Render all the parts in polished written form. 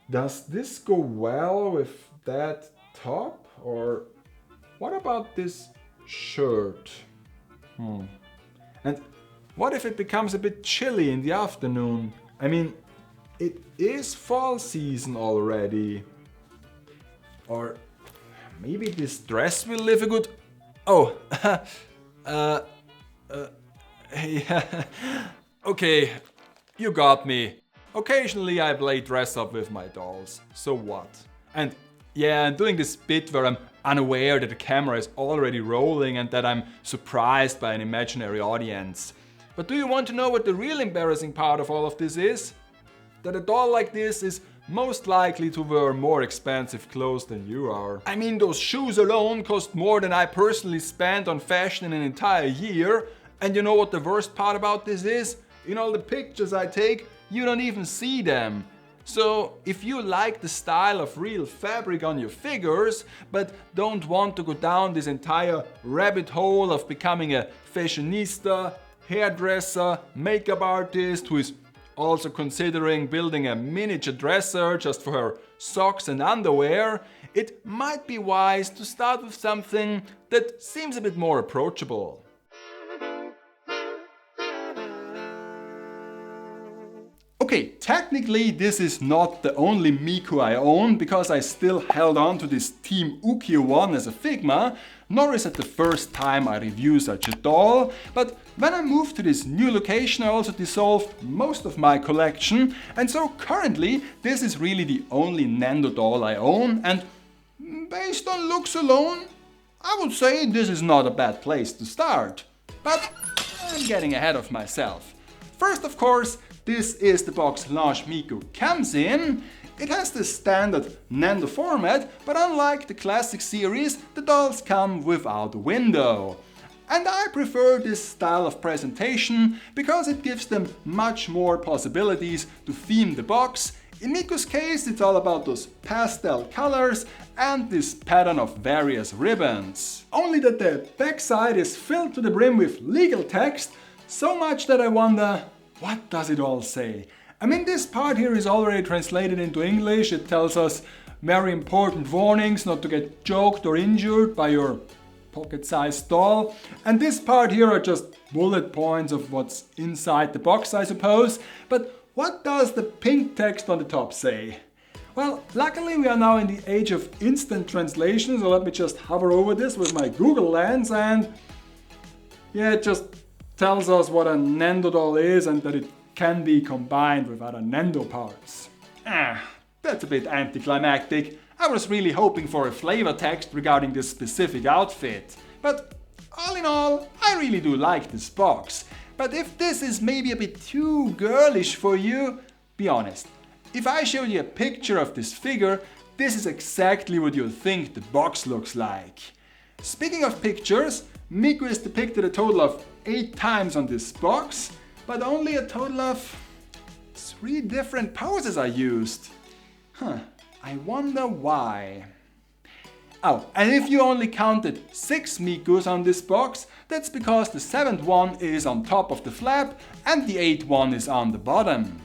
Does this go well with that top? Or what about this shirt? And what if it becomes a bit chilly in the afternoon? I mean, it is fall season already. Or maybe this dress will live a good... Oh, yeah. Okay, you got me. Occasionally I play dress up with my dolls, so what? And yeah, I'm doing this bit where I'm unaware that the camera is already rolling and that I'm surprised by an imaginary audience. But do you want to know what the real embarrassing part of all of this is? That a doll like this is most likely to wear more expensive clothes than you are. I mean, those shoes alone cost more than I personally spent on fashion in an entire year. And you know what the worst part about this is? In all the pictures I take, you don't even see them. So if you like the style of real fabric on your figures, but don't want to go down this entire rabbit hole of becoming a fashionista, hairdresser, makeup artist who is also considering building a miniature dresser just for her socks and underwear, it might be wise to start with something that seems a bit more approachable. Okay, technically this is not the only Miku I own, because I still held on to this Team Ukiyo one as a Figma, nor is it the first time I review such a doll, but when I moved to this new location I also dissolved most of my collection, and so currently this is really the only Nendo doll I own, and based on looks alone, I would say this is not a bad place to start. But I'm getting ahead of myself. First, of course, this is the box Lounge Miku comes in. It has the standard Nendo format, but unlike the classic series, the dolls come without a window. And I prefer this style of presentation because it gives them much more possibilities to theme the box. In Miku's case, it's all about those pastel colors and this pattern of various ribbons. Only that the backside is filled to the brim with legal text, so much that I wonder, what does it all say? I mean, this part here is already translated into English. It tells us very important warnings not to get choked or injured by your pocket-sized doll. And this part here are just bullet points of what's inside the box, I suppose. But what does the pink text on the top say? Well, luckily we are now in the age of instant translation, so let me just hover over this with my Google lens, and yeah, it just tells us what a Nendo doll is and that it can be combined with other Nendo parts. That's a bit anticlimactic. I was really hoping for a flavor text regarding this specific outfit. But all in all, I really do like this box. But if this is maybe a bit too girlish for you, be honest. If I showed you a picture of this figure, this is exactly what you'll think the box looks like. Speaking of pictures, Miku is depicted a total of 8 times on this box, but only a total of 3 different poses are used. I wonder why. Oh, and if you only counted 6 Mikus on this box, that's because the 7th one is on top of the flap and the 8th one is on the bottom.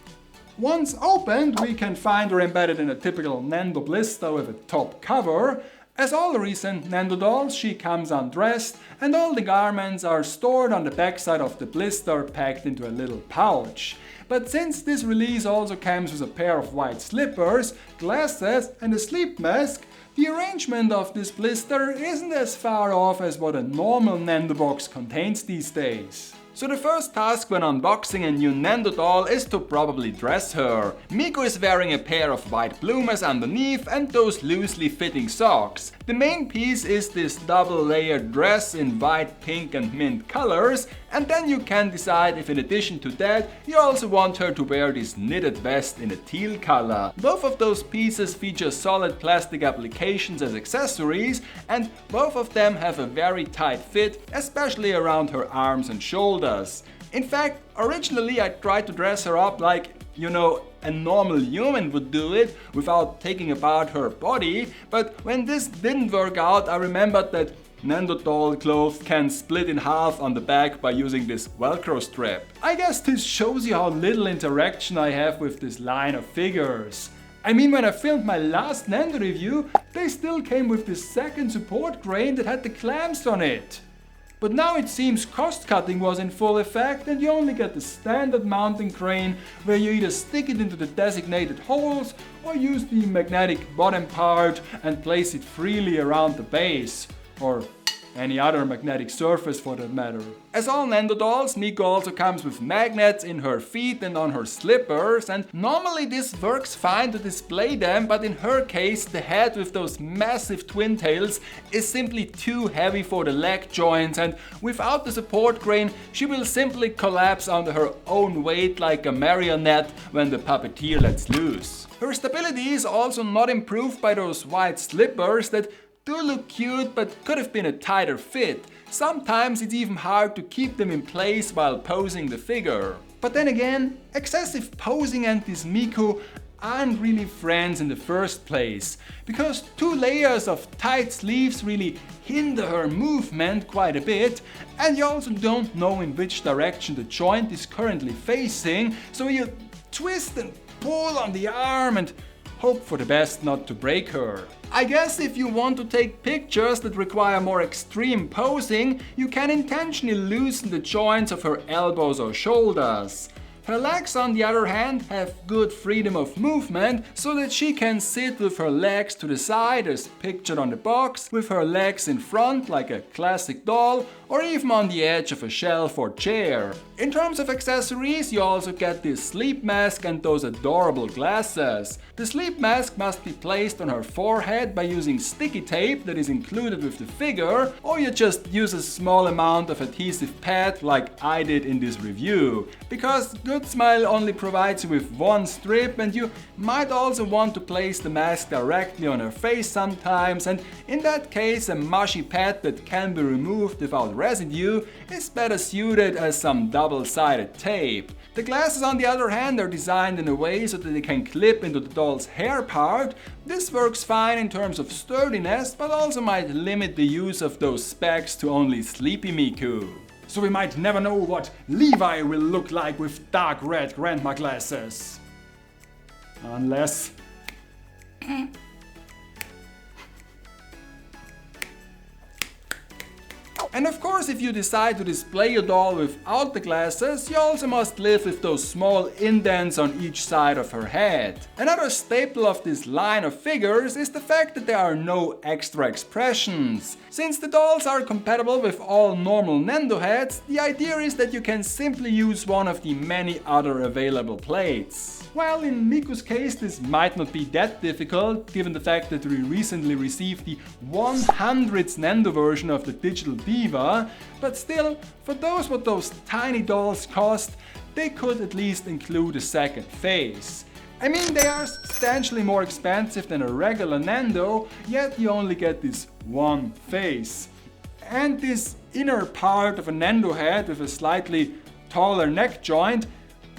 Once opened, we can find her embedded in a typical Nendo blister with a top cover. As all recent Nendo dolls, she comes undressed, and all the garments are stored on the backside of the blister packed into a little pouch. But since this release also comes with a pair of white slippers, glasses and a sleep mask, the arrangement of this blister isn't as far off as what a normal Nendo box contains these days. So the first task when unboxing a new Nendo doll is to probably dress her. Miku is wearing a pair of white bloomers underneath and those loosely fitting socks. The main piece is this double layered dress in white, pink and mint colors, and then you can decide if in addition to that you also want her to wear this knitted vest in a teal color. Both of those pieces feature solid plastic applications as accessories, and both of them have a very tight fit, especially around her arms and shoulders. In fact, originally I tried to dress her up like, you know, a normal human would do it without taking apart her body, but when this didn't work out, I remembered that Nendo doll clothes can split in half on the back by using this Velcro strap. I guess this shows you how little interaction I have with this line of figures. I mean, when I filmed my last Nendo review, they still came with this second support crane that had the clamps on it. But now it seems cost cutting was in full effect and you only get the standard mounting crane where you either stick it into the designated holes or use the magnetic bottom part and place it freely around the base, or any other magnetic surface for that matter. As all Nendo dolls, Miku also comes with magnets in her feet and on her slippers, and normally this works fine to display them, but in her case the head with those massive twin tails is simply too heavy for the leg joints, and without the support crane she will simply collapse under her own weight like a marionette when the puppeteer lets loose. Her stability is also not improved by those white slippers that do look cute but could have been a tighter fit. Sometimes it's even hard to keep them in place while posing the figure. But then again, excessive posing and this Miku aren't really friends in the first place, because 2 layers of tight sleeves really hinder her movement quite a bit, and you also don't know in which direction the joint is currently facing, so you twist and pull on the arm and hope for the best not to break her. I guess if you want to take pictures that require more extreme posing, you can intentionally loosen the joints of her elbows or shoulders. Her legs, on the other hand, have good freedom of movement, so that she can sit with her legs to the side as pictured on the box, with her legs in front like a classic doll, or even on the edge of a shelf or chair. In terms of accessories, you also get this sleep mask and those adorable glasses. The sleep mask must be placed on her forehead by using sticky tape that is included with the figure, or you just use a small amount of adhesive pad like I did in this review. Because Good Smile only provides you with 1 strip, and you might also want to place the mask directly on her face sometimes, and in that case a mushy pad that can be removed without residue is better suited as some double-sided tape. The glasses, on the other hand, are designed in a way so that they can clip into the doll's hair part. This works fine in terms of sturdiness, but also might limit the use of those specs to only Sleepy Miku. So we might never know what Levi will look like with dark red grandma glasses. Unless... And of course, if you decide to display your doll without the glasses, you also must live with those small indents on each side of her head. Another staple of this line of figures is the fact that there are no extra expressions. Since the dolls are compatible with all normal Nendo heads, the idea is that you can simply use one of the many other available plates. Well, in Miku's case this might not be that difficult, given the fact that we recently received the 100th Nendo version of the digital diva, but still, for what those tiny dolls cost, they could at least include a second face. I mean, they are substantially more expensive than a regular Nendo, yet you only get this one face. And this inner part of a Nendo head with a slightly taller neck joint,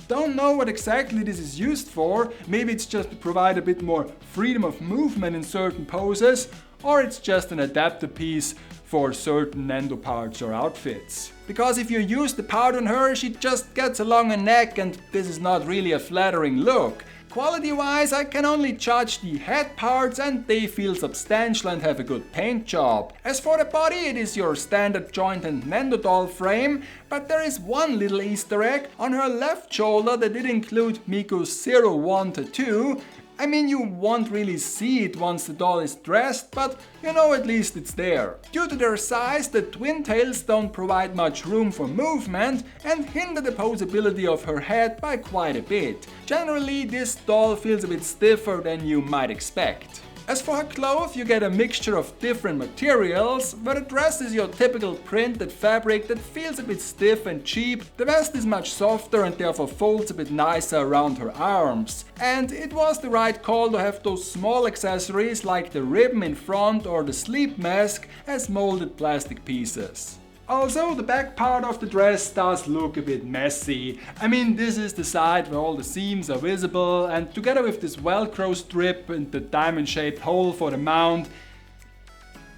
don't know what exactly this is used for. Maybe it's just to provide a bit more freedom of movement in certain poses, or it's just an adapter piece for certain Nendo parts or outfits. Because if you use the part on her, she just gets a longer neck, and this is not really a flattering look. Quality wise, I can only judge the head parts, and they feel substantial and have a good paint job. As for the body, it is your standard joint and Nendo doll frame, but there is one little Easter egg on her left shoulder that did include Miku's 01 tattoo. I mean, you won't really see it once the doll is dressed, but you know, at least it's there. Due to their size, the twin tails don't provide much room for movement and hinder the posability of her head by quite a bit. Generally, this doll feels a bit stiffer than you might expect. As for her clothes, you get a mixture of different materials, but the dress is your typical printed fabric that feels a bit stiff and cheap. The vest is much softer and therefore folds a bit nicer around her arms. And it was the right call to have those small accessories like the ribbon in front or the sleep mask as molded plastic pieces. Also, the back part of the dress does look a bit messy. I mean, this is the side where all the seams are visible, and together with this velcro strip and the diamond-shaped hole for the mount,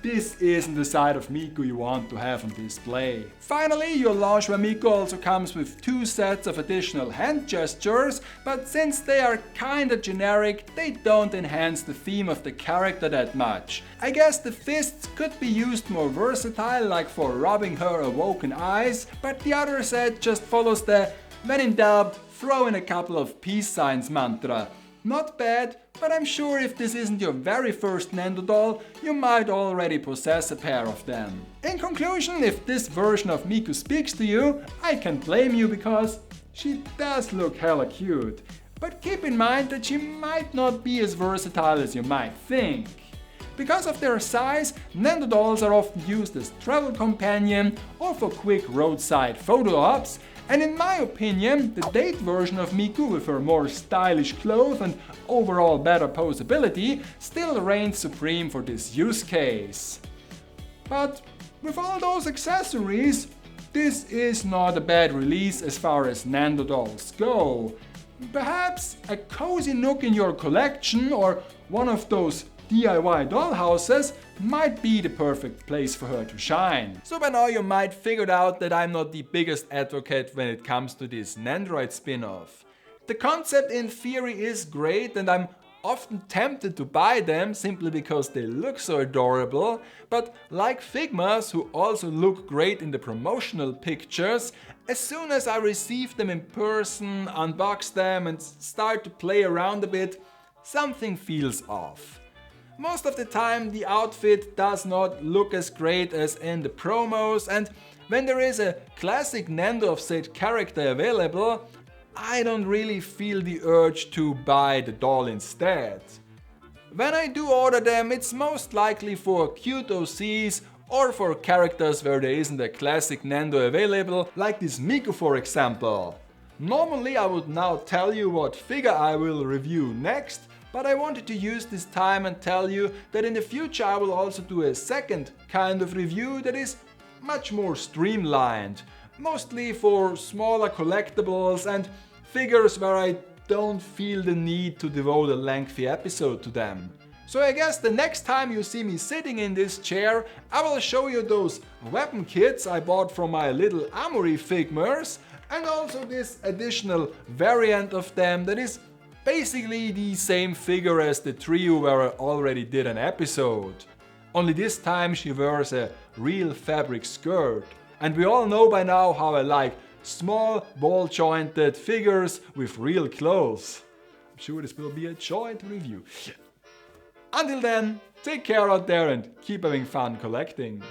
this isn't the side of Miku you want to have on display. Finally, your Loungewear Miku also comes with 2 sets of additional hand gestures, but since they are kinda generic, they don't enhance the theme of the character that much. I guess the fists could be used more versatile, like for rubbing her awoken eyes, but the other set just follows the "when in doubt, throw in a couple of peace signs" mantra. Not bad, but I'm sure if this isn't your very first Nendo doll, you might already possess a pair of them. In conclusion, if this version of Miku speaks to you, I can't blame you because she does look hella cute. But keep in mind that she might not be as versatile as you might think. Because of their size, Nendo dolls are often used as travel companion or for quick roadside photo ops, and in my opinion, the date version of Miku with her more stylish clothes and overall better posability still reigns supreme for this use case. But with all those accessories, this is not a bad release as far as Nendo dolls go. Perhaps a cozy nook in your collection or one of those DIY dollhouses might be the perfect place for her to shine. So by now you might figured out that I'm not the biggest advocate when it comes to this Nendoroid spin-off. The concept in theory is great and I'm often tempted to buy them simply because they look so adorable, but like Figmas, who also look great in the promotional pictures, as soon as I receive them in person, unbox them and start to play around a bit, something feels off. Most of the time the outfit does not look as great as in the promos, and when there is a classic Nendo of said character available, I don't really feel the urge to buy the doll instead. When I do order them, it's most likely for cute OCs or for characters where there isn't a classic Nendo available, like this Miku for example. Normally I would now tell you what figure I will review next, but I wanted to use this time and tell you that in the future I will also do a second kind of review that is much more streamlined, mostly for smaller collectibles and figures where I don't feel the need to devote a lengthy episode to them. So I guess the next time you see me sitting in this chair, I will show you those weapon kits I bought from my little Amory Figmers, and also this additional variant of them that is basically the same figure as the trio where I already did an episode. Only this time she wears a real fabric skirt. And we all know by now how I like small, ball-jointed figures with real clothes. I'm sure this will be a joint review. Until then, take care out there and keep having fun collecting.